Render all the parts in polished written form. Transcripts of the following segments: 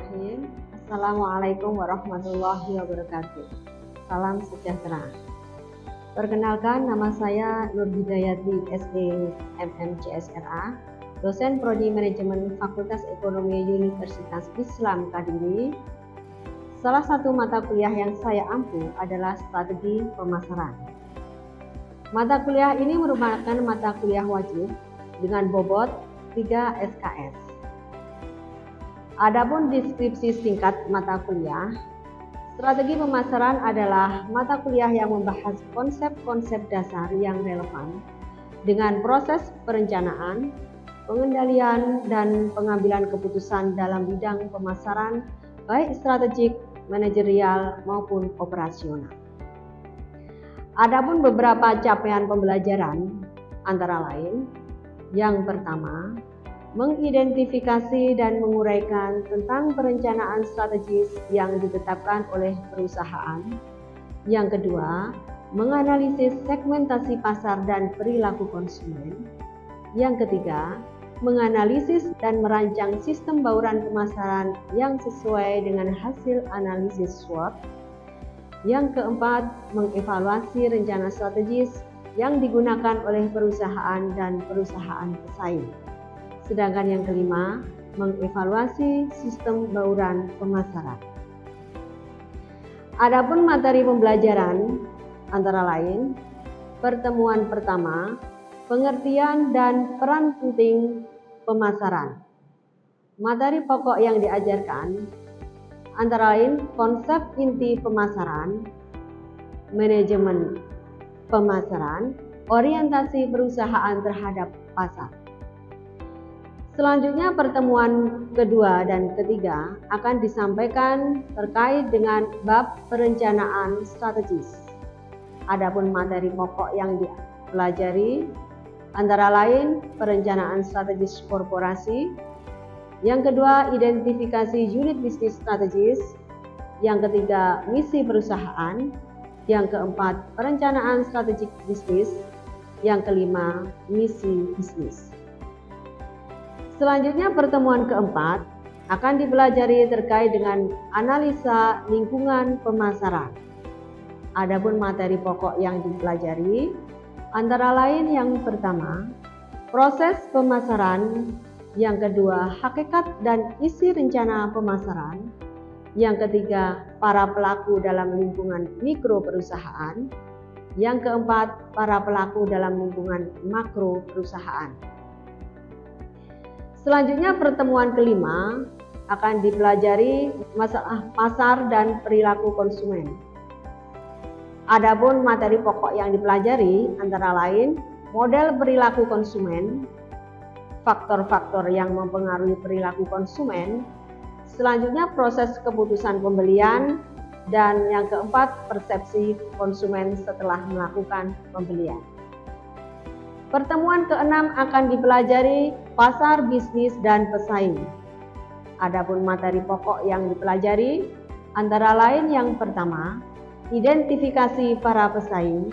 Bismillahirrahmanirrahim. Assalamualaikum warahmatullahi wabarakatuh. Salam sejahtera. Perkenalkan, nama saya Nur Hidayati SE MMCSRA, dosen Prodi Manajemen Fakultas Ekonomi Universitas Islam Kediri. Salah satu mata kuliah yang saya ampu adalah strategi pemasaran. Mata kuliah ini merupakan mata kuliah wajib dengan bobot 3 SKS. Adapun deskripsi singkat mata kuliah, strategi pemasaran adalah mata kuliah yang membahas konsep-konsep dasar yang relevan dengan proses perencanaan, pengendalian, dan pengambilan keputusan dalam bidang pemasaran, baik strategik, manajerial, maupun operasional. Adapun beberapa capaian pembelajaran, antara lain, yang pertama, mengidentifikasi dan menguraikan tentang perencanaan strategis yang ditetapkan oleh perusahaan. Yang kedua, menganalisis segmentasi pasar dan perilaku konsumen. Yang ketiga, menganalisis dan merancang sistem bauran pemasaran yang sesuai dengan hasil analisis SWOT. Yang keempat, mengevaluasi rencana strategis yang digunakan oleh perusahaan dan perusahaan pesaing. Sedangkan yang kelima, mengevaluasi sistem bauran pemasaran. Adapun materi pembelajaran antara lain, pertemuan pertama, pengertian dan peran penting pemasaran. Materi pokok yang diajarkan antara lain konsep inti pemasaran, manajemen pemasaran, orientasi perusahaan terhadap pasar. Selanjutnya pertemuan kedua dan ketiga akan disampaikan terkait dengan bab perencanaan strategis. Adapun materi pokok yang dipelajari antara lain perencanaan strategis korporasi, yang kedua identifikasi unit bisnis strategis, yang ketiga misi perusahaan, yang keempat perencanaan strategik bisnis, yang kelima misi bisnis. Selanjutnya pertemuan keempat akan dipelajari terkait dengan analisa lingkungan pemasaran. Adapun materi pokok yang dipelajari antara lain yang pertama, proses pemasaran, yang kedua, hakikat dan isi rencana pemasaran, yang ketiga, para pelaku dalam lingkungan mikro perusahaan, yang keempat, para pelaku dalam lingkungan makro perusahaan. Selanjutnya pertemuan kelima akan dipelajari masalah pasar dan perilaku konsumen. Adapun materi pokok yang dipelajari antara lain model perilaku konsumen, faktor-faktor yang mempengaruhi perilaku konsumen, selanjutnya proses keputusan pembelian, dan yang keempat persepsi konsumen setelah melakukan pembelian. Pertemuan keenam akan dipelajari pasar, bisnis, dan pesaing. Adapun materi pokok yang dipelajari antara lain yang pertama, identifikasi para pesaing,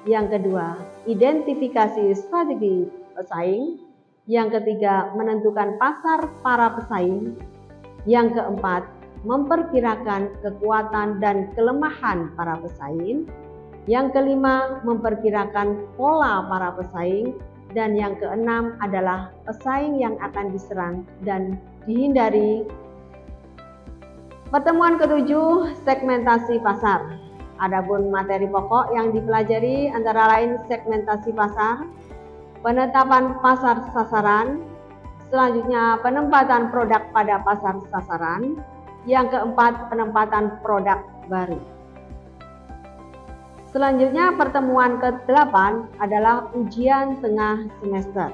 yang kedua, identifikasi strategi pesaing, yang ketiga, menentukan pasar para pesaing, yang keempat, memperkirakan kekuatan dan kelemahan para pesaing, yang kelima, memperkirakan pola para pesaing, dan yang keenam adalah pesaing yang akan diserang dan dihindari. Pertemuan ketujuh, segmentasi pasar. Adapun materi pokok yang dipelajari antara lain segmentasi pasar, penetapan pasar sasaran, selanjutnya penempatan produk pada pasar sasaran, yang keempat penempatan produk baru. Selanjutnya pertemuan ke-8 adalah ujian tengah semester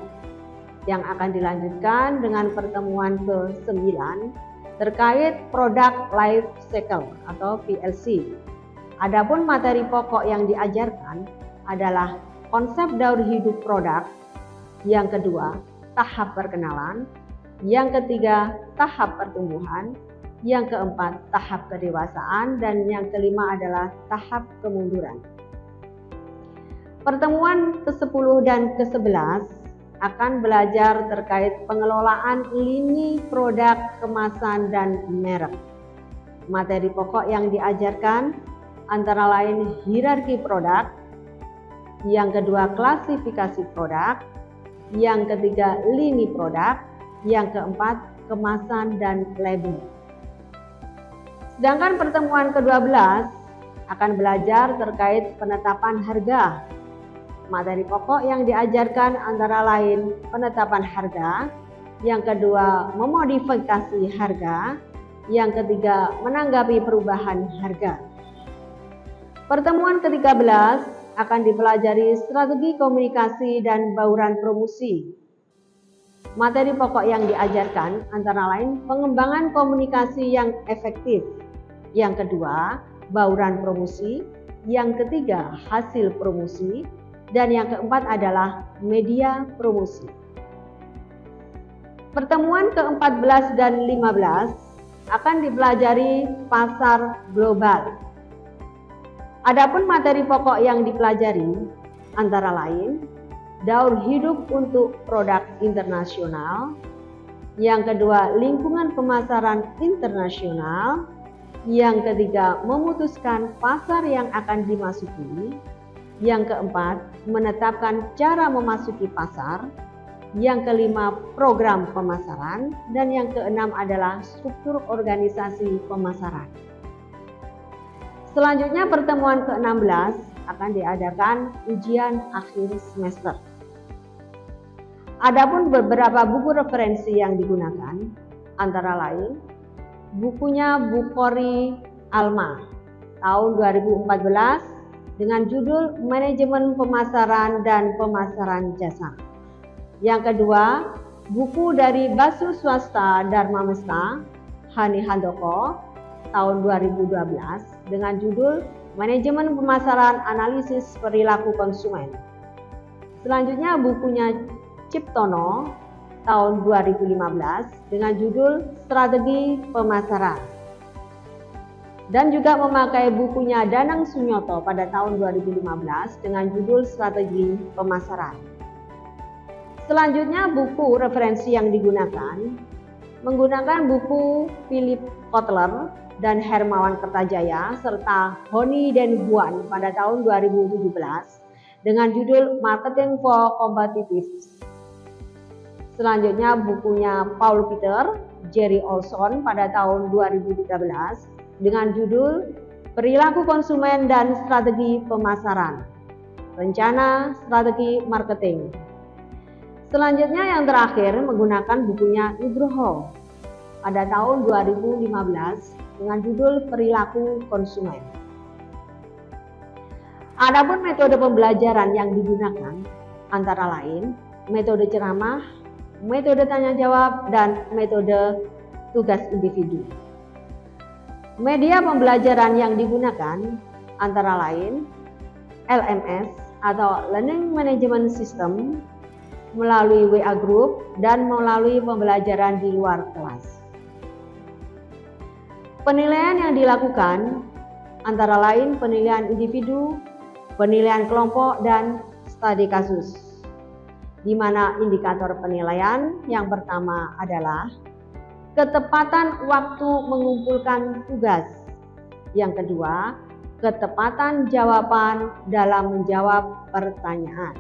yang akan dilanjutkan dengan pertemuan ke-9 terkait product life cycle atau PLC. Adapun materi pokok yang diajarkan adalah konsep daur hidup produk, yang kedua tahap perkenalan, yang ketiga tahap pertumbuhan, yang keempat tahap kedewasaan, dan yang kelima adalah tahap kemunduran. Pertemuan ke-10 dan ke-11 akan belajar terkait pengelolaan lini produk, kemasan, dan merek. Materi pokok yang diajarkan antara lain hierarki produk, yang kedua klasifikasi produk, yang ketiga lini produk, yang keempat kemasan dan label. Sedangkan pertemuan ke-12 akan belajar terkait penetapan harga. Materi pokok yang diajarkan antara lain penetapan harga, yang kedua memodifikasi harga, yang ketiga menanggapi perubahan harga. Pertemuan ke-13 akan dipelajari strategi komunikasi dan bauran promosi. Materi pokok yang diajarkan antara lain pengembangan komunikasi yang efektif, yang kedua bauran promosi, yang ketiga hasil promosi, dan yang keempat adalah media promosi. Pertemuan ke-14 dan 15 akan dipelajari pasar global. Adapun materi pokok yang dipelajari antara lain daur hidup untuk produk internasional, yang kedua lingkungan pemasaran internasional, yang ketiga memutuskan pasar yang akan dimasuki, yang keempat menetapkan cara memasuki pasar, yang kelima program pemasaran, dan yang keenam adalah struktur organisasi pemasaran. Selanjutnya pertemuan ke-16 akan diadakan ujian akhir semester. Adapun beberapa buku referensi yang digunakan antara lain bukunya Bukhari Alma tahun 2014 dengan judul Manajemen Pemasaran dan Pemasaran Jasa. Yang kedua, buku dari Basu Swasta Dharma Mesta Hani Handoko tahun 2012 dengan judul Manajemen Pemasaran Analisis Perilaku Konsumen. Selanjutnya bukunya Ciptono tahun 2015 dengan judul Strategi Pemasaran. Dan juga memakai bukunya Danang Sunyoto pada tahun 2015 dengan judul Strategi Pemasaran. Selanjutnya buku referensi yang digunakan menggunakan buku Philip Kotler dan Hermawan Kertajaya serta Honi dan Huan pada tahun 2017 dengan judul Marketing for Competitiveness. Selanjutnya bukunya Paul Peter, Jerry Olson pada tahun 2013 dengan judul Perilaku Konsumen dan Strategi Pemasaran, Rencana Strategi Marketing. Selanjutnya yang terakhir menggunakan bukunya Nugroho pada tahun 2015 dengan judul Perilaku Konsumen. Adapun metode pembelajaran yang digunakan antara lain metode ceramah, metode tanya jawab, dan metode tugas individu. Media pembelajaran yang digunakan antara lain LMS atau Learning Management System melalui WA Group dan melalui pembelajaran di luar kelas. Penilaian yang dilakukan antara lain penilaian individu, penilaian kelompok, dan studi kasus. Di mana indikator penilaian yang pertama adalah ketepatan waktu mengumpulkan tugas. Yang kedua, ketepatan jawaban dalam menjawab pertanyaan.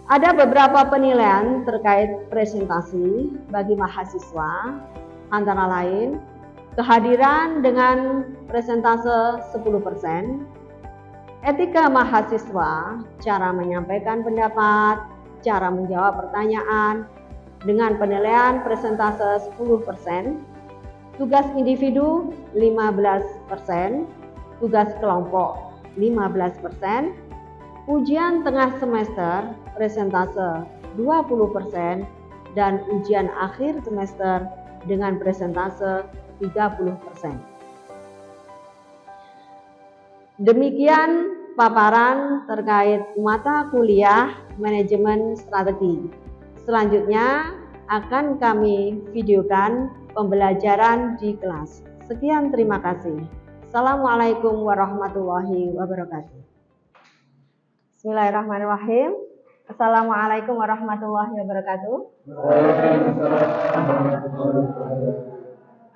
Ada beberapa penilaian terkait presentasi bagi mahasiswa, antara lain kehadiran dengan presentase 10%, etika mahasiswa, cara menyampaikan pendapat, cara menjawab pertanyaan, dengan penilaian presentase 10%, tugas individu 15%, tugas kelompok 15%, ujian tengah semester presentase 20%, dan ujian akhir semester dengan presentase 30%. Demikian paparan terkait mata kuliah manajemen strategi. Selanjutnya akan kami videokan pembelajaran di kelas. Sekian, terima kasih. Assalamualaikum warahmatullahi wabarakatuh. Bismillahirrahmanirrahim. Assalamualaikum warahmatullahi wabarakatuh.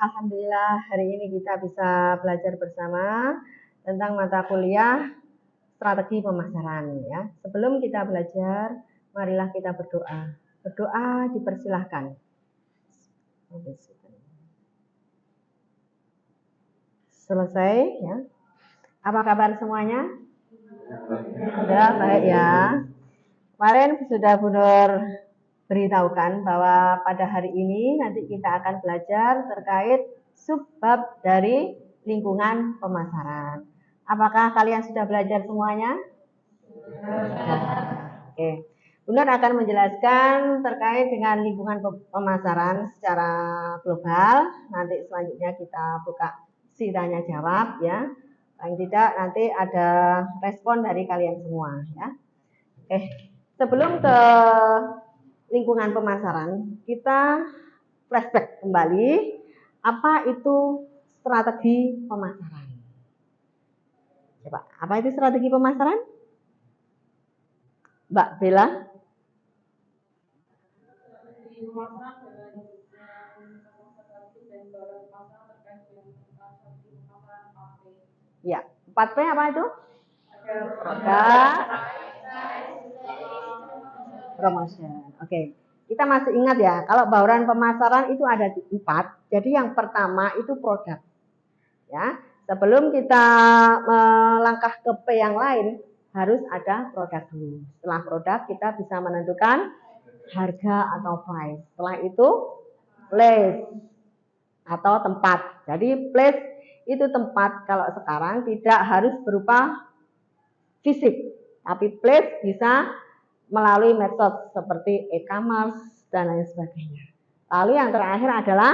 Alhamdulillah hari ini kita bisa belajar bersama tentang mata kuliah strategi pemasaran ya. Sebelum kita belajar, marilah kita berdoa. Berdoa dipersilahkan. Selesai ya. Apa kabar semuanya? Sudah baik ya. Kemarin sudah Bu Nur beritahukan bahwa pada hari ini nanti kita akan belajar terkait subbab dari lingkungan pemasaran. Apakah kalian sudah belajar semuanya? Sudah. Oke. Bu Nur akan menjelaskan terkait dengan lingkungan pemasaran secara global. Nanti selanjutnya kita buka sesi tanya jawab ya. Paling tidak nanti ada respon dari kalian semua ya. Oke. Sebelum ke lingkungan pemasaran, kita flashback kembali apa itu strategi pemasaran. Coba, apa itu strategi pemasaran? Mbak Bella? Ya, 4P apa itu? Produk, promotion. Oke. Kita masih ingat ya, kalau bauran pemasaran itu ada 4. Jadi yang pertama itu produk. Ya, sebelum kita melangkah ke P yang lain, harus ada produk dulu. Setelah produk kita bisa menentukan harga atau price. Setelah itu place atau tempat. Jadi place itu tempat kalau sekarang tidak harus berupa fisik, tapi place bisa melalui medsos seperti e-commerce dan lain sebagainya. Lalu yang terakhir adalah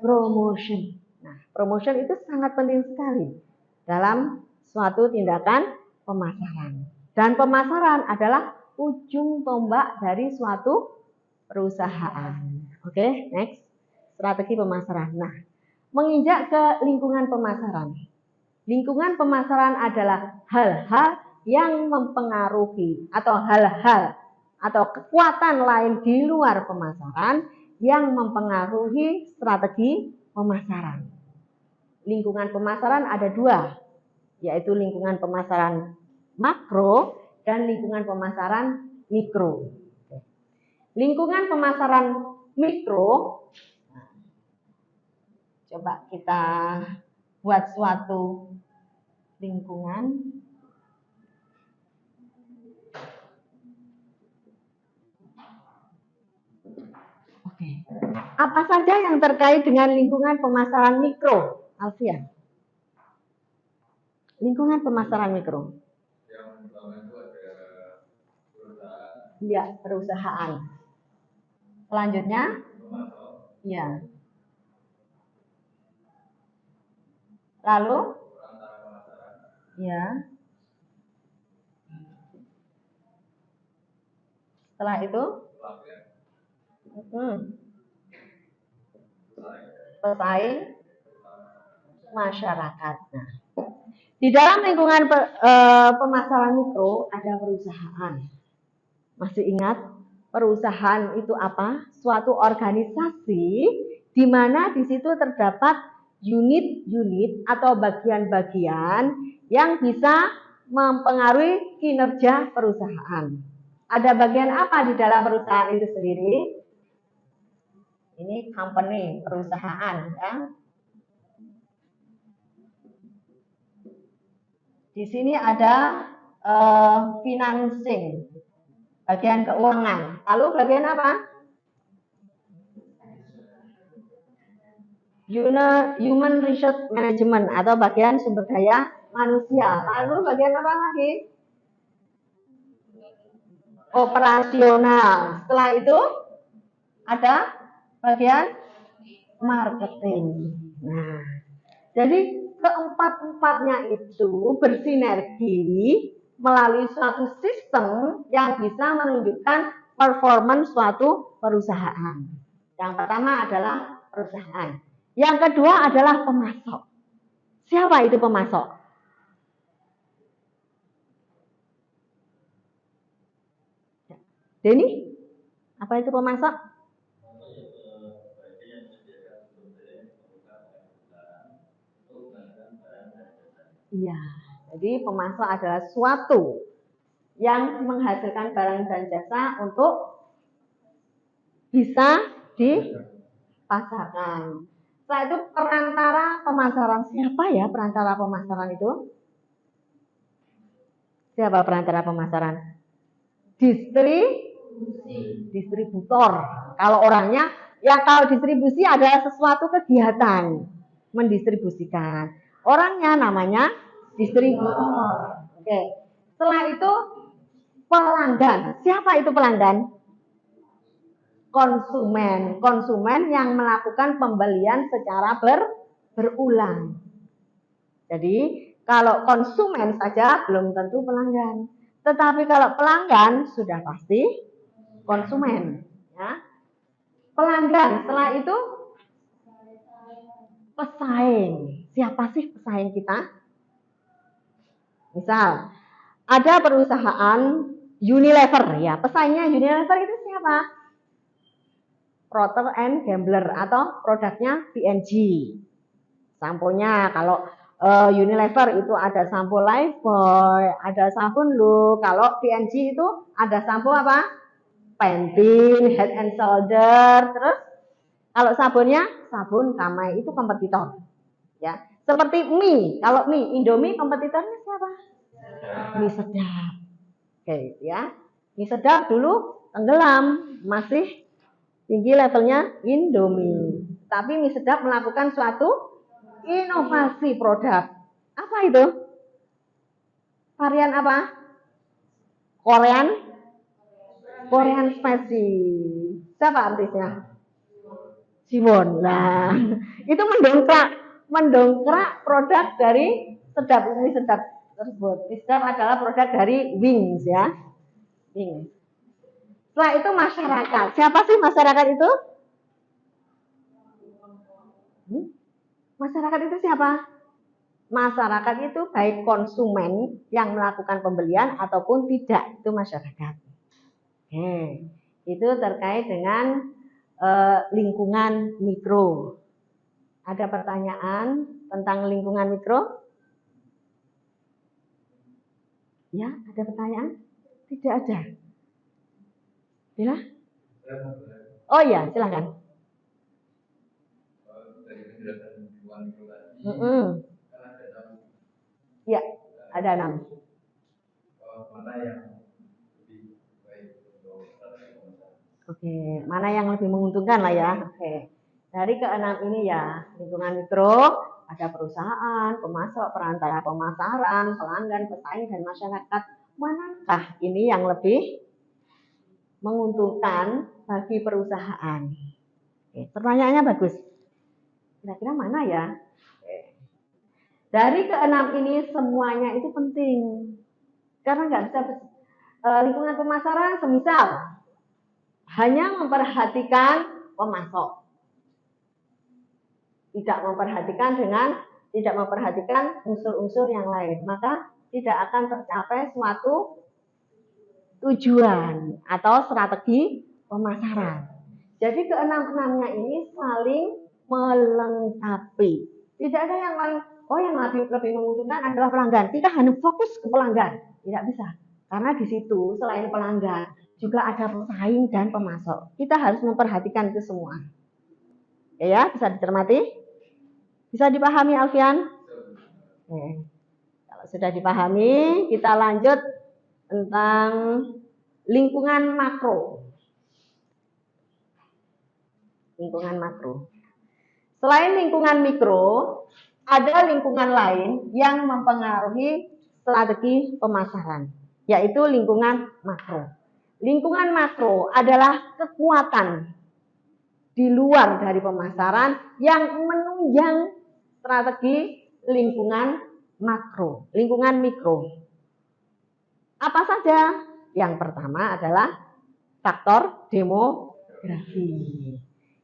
promotion. Nah, promotion itu sangat penting sekali dalam suatu tindakan pemasaran. Dan pemasaran adalah ujung tombak dari suatu perusahaan. Oke, next. Strategi pemasaran. Nah, menginjak ke lingkungan pemasaran. Lingkungan pemasaran adalah hal-hal yang mempengaruhi atau hal-hal atau kekuatan lain di luar pemasaran yang mempengaruhi strategi pemasaran. Lingkungan pemasaran ada 2, yaitu lingkungan pemasaran makro dan lingkungan pemasaran mikro. Lingkungan pemasaran mikro, coba kita buat suatu lingkungan. Oke. Apa saja yang terkait dengan lingkungan pemasaran mikro, Alfian? Lingkungan pemasaran mikro. Yang pertama itu ada perusahaan. Ya, perusahaan. Selanjutnya? Ya. Lalu? Ya. Setelah itu? Pesaing masyarakat. Nah, di dalam lingkungan pemasaran mikro ada perusahaan. Masih ingat perusahaan itu apa? Suatu organisasi di mana di situ terdapat unit-unit atau bagian-bagian yang bisa mempengaruhi kinerja perusahaan. Ada bagian apa di dalam perusahaan itu sendiri? Ini company, perusahaan ya. Di sini ada financing, bagian keuangan. Lalu bagian apa? Human Resource Management atau bagian sumber daya manusia. Lalu bagian apa lagi? Operasional. Setelah itu ada bagian marketing. Nah, jadi keempat-empatnya itu bersinergi melalui suatu sistem yang bisa menunjukkan performance suatu perusahaan. Yang pertama adalah perusahaan. Yang kedua adalah pemasok. Siapa itu pemasok? Denny, apa itu pemasok? Iya, jadi pemasok adalah suatu yang menghasilkan barang dan jasa untuk bisa dipasarkan. Setelah itu perantara pemasaran. Siapa ya perantara pemasaran itu? Siapa perantara pemasaran? Distributor. Kalau orangnya, ya kalau distribusi adalah sesuatu kegiatan mendistribusikan. Orangnya namanya distributor. Oke. Setelah itu pelanggan. Siapa itu pelanggan? Konsumen. Konsumen yang melakukan pembelian secara berulang. Jadi kalau konsumen saja belum tentu pelanggan. Tetapi kalau pelanggan sudah pasti konsumen. Ya. Pelanggan. Setelah itu pesaing. Siapa sih pesaing kita? Misal ada perusahaan Unilever, ya pesaingnya Unilever itu siapa? Procter and Gamble atau produknya P&G. Samponya kalau Unilever itu ada sampo Lifebuoy, ada sabun Look. Kalau P&G itu ada sampo apa? Pantene, Head and Shoulder. Terus kalau sabunnya sabun Kamai, itu kompetitor. Ya, seperti mie. Kalau mie Indomie kompetitornya siapa? Mie sedap. Oke, ya. Mie sedap dulu tenggelam, masih tinggi levelnya Indomie. Tapi mie sedap melakukan suatu inovasi produk. Apa itu? Varian apa? Korean spicy. Siapa artisnya? Siwon. Nah, itu mendongkrak produk dari mie sedap tersebut. Mie sedap adalah produk dari Wings, ya. Wings. Setelah itu masyarakat. Siapa sih masyarakat itu? Masyarakat itu siapa? Masyarakat itu baik konsumen yang melakukan pembelian ataupun tidak, itu masyarakat. Itu terkait dengan lingkungan mikro. Ada pertanyaan tentang lingkungan mikro? Ya, ada pertanyaan? Tidak ada. Ya? Oh ya, silakan. Ya, ada 6. Oke, mana yang lebih menguntungkan lah ya. Oke. Dari ke-6 ini ya, lingkungan mikro, ada perusahaan, pemasok, perantara pemasaran, pelanggan, pesaing, dan masyarakat. Manakah ini yang lebih menguntungkan bagi perusahaan? Oke, pertanyaannya bagus. Kira-kira mana ya? Oke. Dari ke-6 ini semuanya itu penting. Karena nggak bisa lingkungan pemasaran semisal hanya memperhatikan pemasok, tidak memperhatikan unsur-unsur yang lain, maka tidak akan tercapai suatu tujuan atau strategi pemasaran. Jadi ke-6-6-nya ini saling melengkapi. Tidak ada yang lain. Oh, yang lebih menguntungkan adalah pelanggan. Kita hanya fokus ke pelanggan. Tidak bisa. Karena di situ selain pelanggan juga ada pesaing dan pemasok. Kita harus memperhatikan itu semua. Ya, bisa dicermati? Bisa dipahami, Alfian? Kalau sudah dipahami, kita lanjut tentang lingkungan makro. Lingkungan makro. Selain lingkungan mikro, ada lingkungan lain yang mempengaruhi strategi pemasaran, yaitu lingkungan makro. Lingkungan makro adalah kekuatan di luar dari pemasaran yang menunjang strategi lingkungan makro, lingkungan mikro. Apa saja? Yang pertama adalah faktor demografi.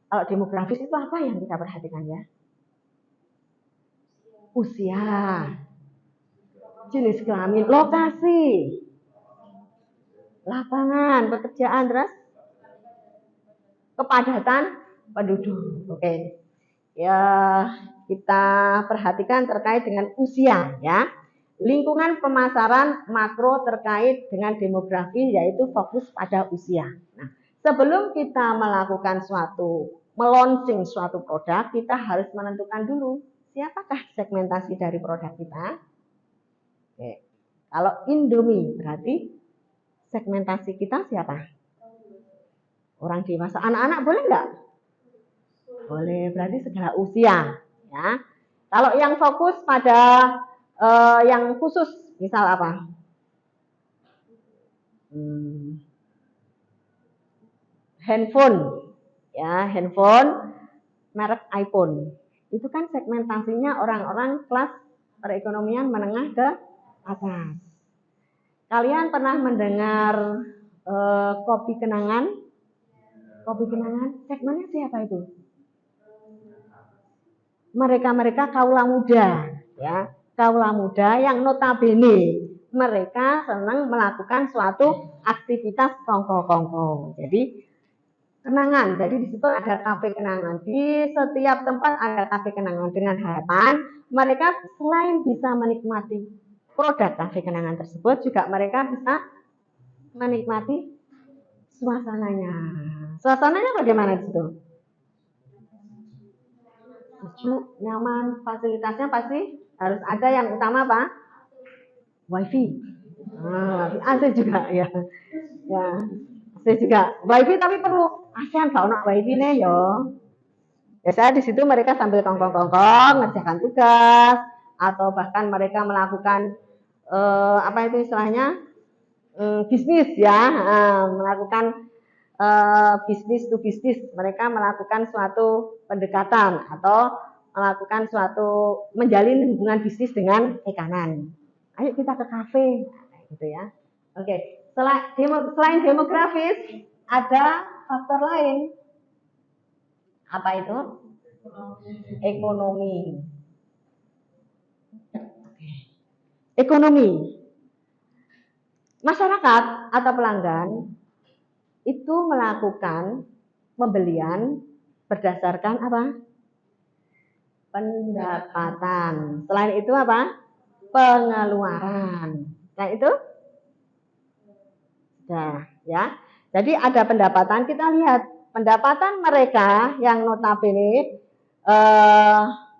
Kalau demografis itu apa yang kita perhatikan ya? Usia, jenis kelamin, lokasi, lapangan pekerjaan, terus kepadatan penduduk. Oke. Ya, kita perhatikan terkait dengan usia ya. Lingkungan pemasaran makro terkait dengan demografi yaitu fokus pada usia. Nah, sebelum kita melakukan launching suatu produk, kita harus menentukan dulu siapakah segmentasi dari produk kita. Oke. Kalau Indomie berarti segmentasi kita siapa? Orang dewasa. Anak-anak boleh nggak? Boleh, berarti segala usia. Ya. Kalau yang fokus pada yang khusus, misal apa? Handphone, ya handphone merek iPhone. Itu kan segmentasinya orang-orang kelas perekonomian menengah ke atas. Kalian pernah mendengar kopi kenangan? Kopi kenangan, segmennya siapa itu? Mereka kaula muda, ya kaula muda yang notabene mereka senang melakukan suatu aktivitas kongko-kongko. Jadi kenangan, jadi di situ ada kafe kenangan. Di setiap tempat ada kafe kenangan dengan harapan mereka selain bisa menikmati produk kafe kenangan tersebut, juga mereka bisa menikmati suasananya. Suasananya bagaimana di situ? Sejuk, nyaman, fasilitasnya pasti harus ada yang utama apa? Wifi. AC juga ya. Ya, AC juga. Wifi tapi perlu ASEAN kalau nak wifi nih yo. Biasanya di situ mereka sambil kongkong-kongkong ngerjakan tugas atau bahkan mereka melakukan apa itu istilahnya bisnis ya, melakukan bisnis to bisnis, mereka melakukan suatu pendekatan atau melakukan suatu menjalin hubungan bisnis dengan ekanan. Ayo kita ke kafe, gitu ya. Oke, selain demografis ada faktor lain. Apa itu? Ekonomi. Ekonomi. Masyarakat atau pelanggan itu melakukan pembelian berdasarkan apa? Pendapatan. Selain itu apa? Pengeluaran. Nah itu sudah ya. Jadi ada pendapatan, kita lihat pendapatan mereka yang notabene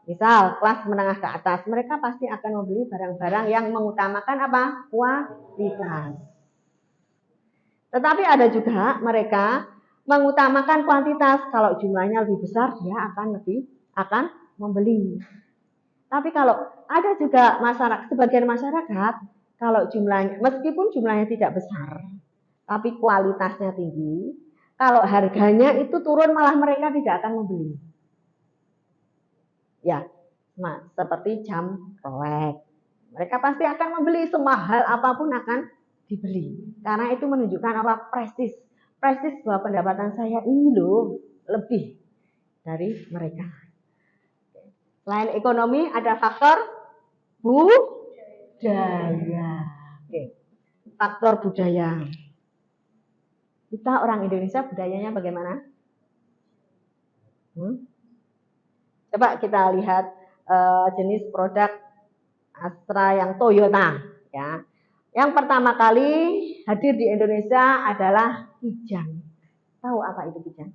misal kelas menengah ke atas, mereka pasti akan membeli barang-barang yang mengutamakan apa? Kualitas. Tetapi ada juga mereka mengutamakan kuantitas. Kalau jumlahnya lebih besar, dia akan membeli. Tapi kalau ada juga sebagian masyarakat, kalau jumlahnya, meskipun jumlahnya tidak besar, tapi kualitasnya tinggi, kalau harganya itu turun malah mereka tidak akan membeli. Ya, seperti jam Rolex. Mereka pasti akan membeli, semahal apapun akan dibeli. Karena itu menunjukkan apa? Prestis bahwa pendapatan saya ini loh lebih dari mereka. Selain ekonomi ada faktor budaya. Oke. Faktor budaya. Kita orang Indonesia budayanya bagaimana? Coba kita lihat jenis produk Astra yang Toyota ya. Yang pertama kali hadir di Indonesia adalah Kijang. Tahu apa itu Kijang?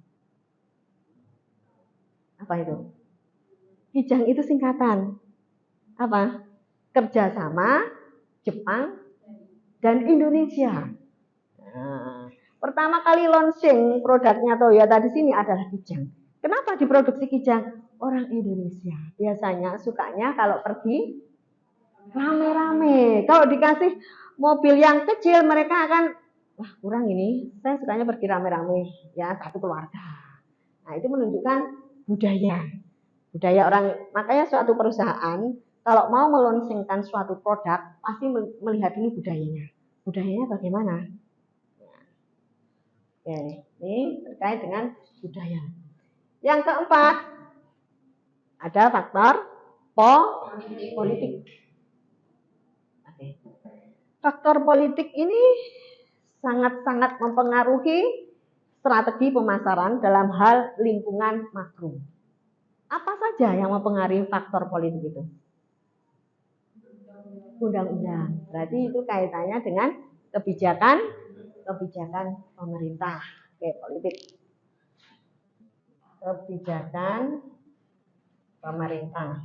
Apa itu? Kijang itu singkatan apa? Kerjasama Jepang dan Indonesia. Nah, pertama kali launching produknya Toyota di sini adalah Kijang. Kenapa diproduksi Kijang? Orang Indonesia biasanya sukanya kalau pergi rame-rame. Kalau dikasih mobil yang kecil mereka akan wah kurang ini. Saya sukanya pergi rame-rame ya satu keluarga. Nah itu menunjukkan budaya orang. Makanya suatu perusahaan kalau mau meluncurkan suatu produk pasti melihat dulu budayanya. Budayanya bagaimana? Oke, ini terkait dengan budaya. Yang keempat ada faktor politik. Faktor politik ini sangat-sangat mempengaruhi strategi pemasaran dalam hal lingkungan makro. Apa saja yang mempengaruhi faktor politik itu? Undang-undang. Berarti itu kaitannya dengan kebijakan pemerintah. Oke, politik. Kebijakan pemerintah.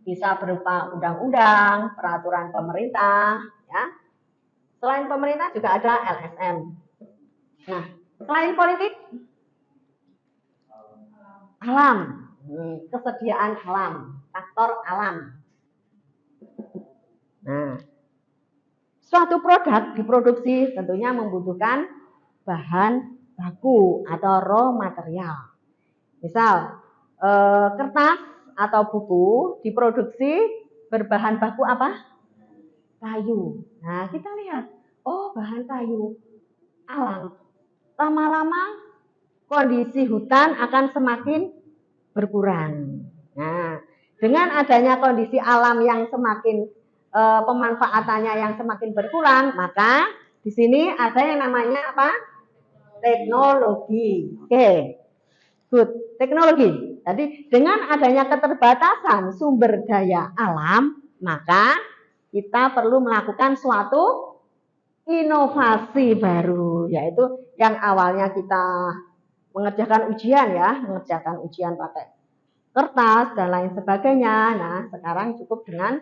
Bisa berupa undang-undang, peraturan pemerintah, ya. Selain pemerintah juga ada LSM. Nah, selain politik, alam, kesediaan alam, faktor alam. Nah, suatu produk diproduksi tentunya membutuhkan bahan baku atau raw material. Misal, kertas atau buku diproduksi berbahan baku apa? Kayu. Nah, kita lihat, oh bahan kayu alam. Lama-lama kondisi hutan akan semakin berkurang. Nah, dengan adanya kondisi alam yang semakin pemanfaatannya yang semakin berkurang, maka di sini ada yang namanya apa? Teknologi. Oke. Good. Teknologi. Jadi dengan adanya keterbatasan sumber daya alam, maka kita perlu melakukan suatu inovasi baru, yaitu yang awalnya kita mengerjakan ujian pakai kertas dan lain sebagainya. Nah, sekarang cukup dengan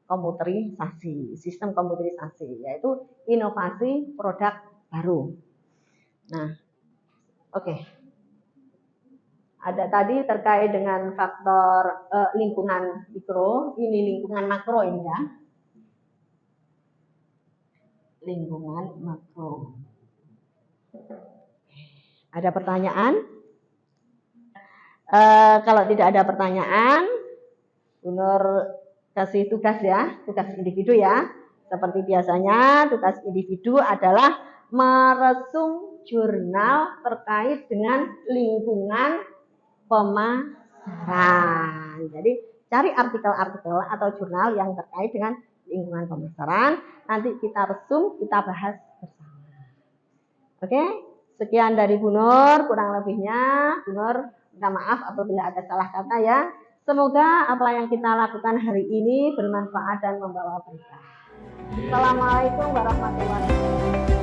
komputerisasi, sistem komputerisasi, yaitu inovasi produk baru. Nah, oke. Ada tadi terkait dengan faktor lingkungan mikro, ini lingkungan makro ini ya. Lingkungan makro. Ada pertanyaan? Kalau tidak ada pertanyaan, Bu Nur kasih tugas ya, tugas individu ya. Seperti biasanya, tugas individu adalah meresum jurnal terkait dengan lingkungan pemasaran. Jadi cari artikel-artikel atau jurnal yang terkait dengan lingkungan pemasaran. Nanti kita resum, kita bahas bersama. Oke, sekian dari Bu Nur. Kurang lebihnya Bu Nur minta maaf apabila ada salah kata ya. Semoga apa yang kita lakukan hari ini bermanfaat dan membawa berkah. Assalamualaikum warahmatullahi wabarakatuh.